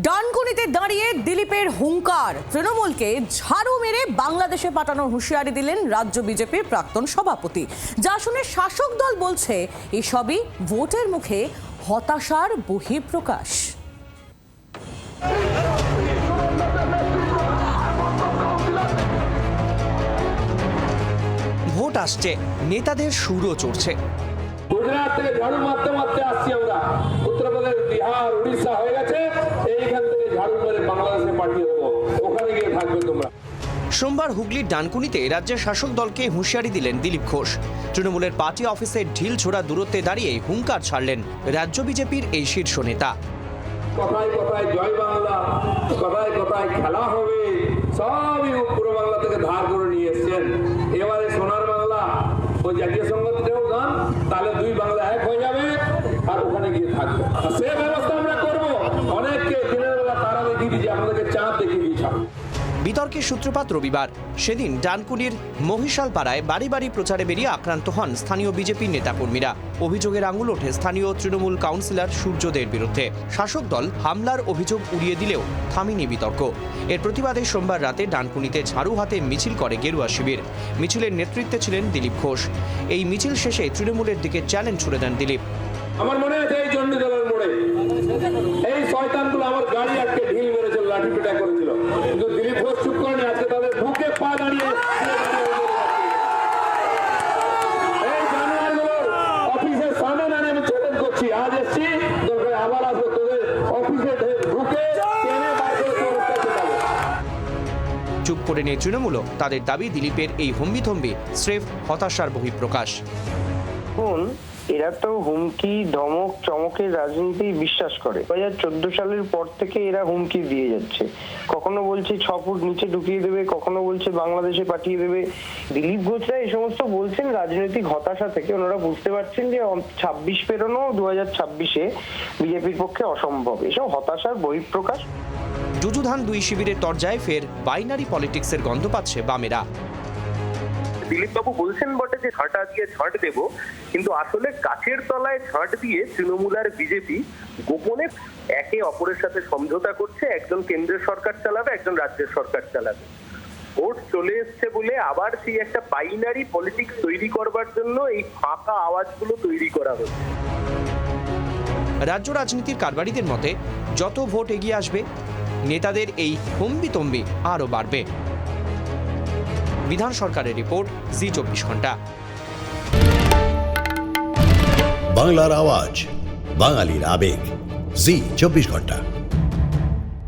ডানকুনিতে দাঁড়িয়ে দিলীপের হুঙ্কার, তৃণমূলকে ঝাড়ু মেরে বাংলাদেশে পাঠানোর হুঁশিয়ারি দিলেন রাজ্য বিজেপির প্রাক্তন সভাপতি। যা শুনে শাসক দল বলছে এসবই ভোটের মুখে হতাশার বহিঃপ্রকাশ। ভোট আসছে, নেতাদের সুরও চড়ছে। গুজরাট থেকে ঝাড়ু মারতে মারতে আসছি আমরা, উত্তরপ্রদেশ, বিহার, উড়িষ্যা হয়ে গেছে, এইখান থেকে ঝাড়ু মেরে বাংলাদেশে পাঠিয়ে দেবো, ওখানে গিয়ে থাকবে তোমরা। সোমবার হুগলির ডানকুনিতে রাজ্যের শাসক দলকে হুঁশিয়ারি দিলেন দিলীপ ঘোষ। তৃণমূলের পার্টি অফিসের ঢিল ছোড়া দূরত্বে দাঁড়িয়ে হুঙ্কার ছাড়লেন রাজ্য বিজেপির এই শীর্ষ নেতা। কথায় কথায় জয় বাংলা, কথায় কথায় খেলা হবে, সবই পুরো বাংলা থেকে ধার করে নিয়ে এসছেন। এবারে সোনার বাংলা, ওই জাতীয় সংগঠনেও গান, তাহলে দুই বাংলা এক হয়ে যাবে আর ওখানে গিয়ে থাকবে। সে ব্যবস্থা আমরা করবো। অনেককে দিনের বেলা তারা দেখিয়ে দিয়েছি, আপনাদেরকে চাঁদ দেখিয়ে দিয়েছি। বিতর্কের সূত্রপাত রবিবার। সেদিন ডানকুনির মহিশালপাড়ায় বাড়ি বাড়ি প্রচারে বেরিয়ে আক্রান্ত হন স্থানীয় বিজেপি নেতাকর্মীরা। অভিযোগের আঙুল ওঠে স্থানীয় তৃণমূল কাউন্সিলর সূর্যদের বিরুদ্ধে। শাসক দল হামলার অভিযোগ উড়িয়ে দিলেও থামেনি বিতর্ক। এর প্রতিবাদে সোমবার রাতে ডানকুনিতে ঝাড়ু হাতে মিছিল করে গেরুয়া শিবির। মিছিলের নেতৃত্বে ছিলেন দিলীপ ঘোষ। এই মিছিল শেষে তৃণমূলের দিকে চ্যালেঞ্জ ছুড়ে দেন দিলীপ। আমার মনে আছে এই চণ্ডীতলার মোড়ে এই শয়তানগুলো আমার গাড়ি আটকে ঢিল মেরেছিল, লাঠি পেটা করেছিল, কিন্তু দিলীপ ঘোষ চুপ করেনি। আজকে তাদের বুকে পা দাঁড়িয়ে এই জানোয়ারগুলোর অফিসের সামনে দাঁড়িয়ে আমি চ্যালেঞ্জ করছি। আজ এসছি, দরকার আবার আসবো, তোদের অফিসে ঢুকে টেনে বার করে তোর কাছে যাবো। চুপ করে নেই তৃণমূলও। তাদের দাবি দিলীপের এই হম্বিথম্বি স্রেফ হতাশার বহিঃপ্রকাশ। এরা তো হুমকি ধমক চমকের রাজনীতি বিশ্বাস করে। 2014 সালের পর থেকে এরা হুমকি দিয়ে যাচ্ছে। কখনো বলছে 6 ফুট নিচে ঢুকিয়ে দেবে, কখনো বলছে বাংলাদেশে পাঠিয়ে দেবে। দিলীপ ঘোষরা এই সমস্ত বলছেন রাজনৈতিক হতাশা থেকে। ওনারা বুঝতে পারছেন যে 26 পেরোনো 2026-এ বিজেপির পক্ষে অসম্ভব। এসব হতাশার বহিঃপ্রকাশ। যুযুধান দুই শিবিরের তরজায় ফের বাইনারি পলিটিক্সের গন্ধ পাচ্ছে বামেরা। দিলীপবাবু বলছেন বটে যে ঝাঁটা দিয়ে ঝাঁট দেব, কিন্তু আসলে গাছের তলায় ঝাঁট দিয়ে তৃণমূল আর বিজেপি গোপনে একে অপরের সাথে সমঝোতা করছে। একজন কেন্দ্রের সরকার চালাবে, একজন রাজ্যের সরকার চালাবে। ভোট চলে এসছে বলে আবার সেই একটা বাইনারি পলিটিক্স তৈরি করবার জন্য এই ফাঁকা আওয়াজগুলো তৈরি করা হচ্ছে। রাজ্য রাজনীতির কারবারিদের মতে যত ভোট এগিয়ে আসবে নেতাদের এই হম্বিতম্বি আরও বাড়বে। বিধান সরকারের রিপোর্ট, জি 24 ঘন্টা। বাংলার আওয়াজ, বাঙালির আবেগ, জি 24 ঘন্টা।